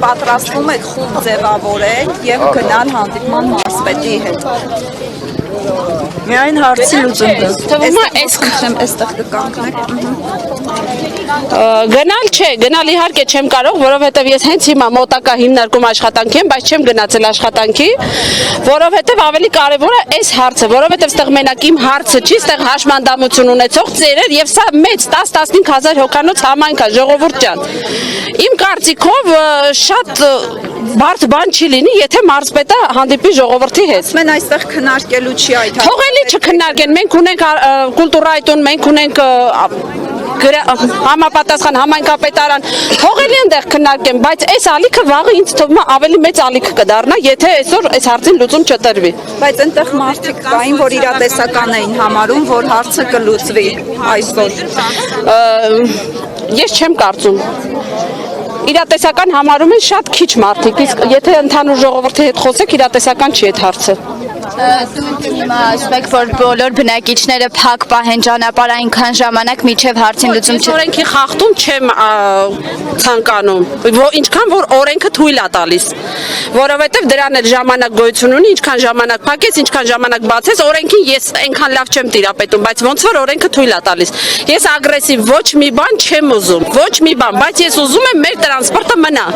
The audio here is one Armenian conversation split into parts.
պատրաստվում եք խումբ ձևավորել եւ գնալ հանդիպման մարզպետի հետ։ Միայն հարցի լուծում Թվում է այստեղ կկանգնեք։ Գնալ չէ, գնալ իհարկե չեմ կարող, որովհետև ես հենց հիմա մոտակա հիմնարկում աշխատանքի եմ, բայց չեմ գնացել աշխատանքի, որովհետև ավելի կարևոր է այս հարցը, որովհետև ստեղ մենակ իմ հարցը չի, ստեղ հաշմանդամություն ունեցող ծերեր եւ սա մեծ 10-15 հազար հոգանոց համայնք է, ժողովուրդ ջան։ Իմ կարծիքով շատ բարդ բան չի լինի, եթե մարզպետը հանդիպի ժողովրդի հետ։ Մեն այստեղ քննարկելու չի այդ Թողելի չքննարկեն, մենք ունենք կուլտուրայի տուն, մենք ունենք համապատասխան համայնքապետարան, թողելի այնտեղ քննարկեն, բայց այս ալիքը վաղը ինձ թվում է ավելի մեծ ալիք կդառնա, եթե այսօր այս հարցին լուծում չտրվի։ Բայց այնտեղ մարդիկ կային, որ իրատեսական էին համարում, որ հարցը կլուծվի այսօր։ Ես չեմ կարծում։ Իրատեսական համարում են շատ քիչ մարդիկ, իսկ եթե ընդհանուր ժողովրդի հետ խոսեք, իրատեսական չի այդ հարցը։ Ասում եք, որ բոլոր բնակիչները փակ պահեն ճանապարհ այնքան ժամանակ միջև հարցին լուծում Ես օրենքի խախտում չեմ ցանկանում, ինչքան որ օրենքը թույլ է տալիս, որովհետև դրան էլ ժամանակ գոյություն ունի, ինչքան ժամանակ փակես, ինչքան ժամանակ բացես, օրենքին ես այնքան լավ չեմ տիրապետում, բայց ոնց որ օրենքը թույլ է տալիս։ Ես ագրեսիվ ոչ մի բան չեմ ուզում, ոչ մի բան, բայց ես ուզում եմ մեր տրանսպորտը մնա։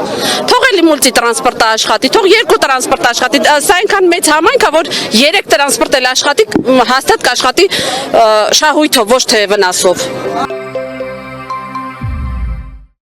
Թող էլի մուլտի տրանսպորտը աշխատի, թող երկու տրանսպորտ աշխատի, սա այնքան մեծ համայնք է, որ 3 տրանսպորտ էլ աշխատի, հաստատ կաշխատի շահույթով, ոչ թե վնասով։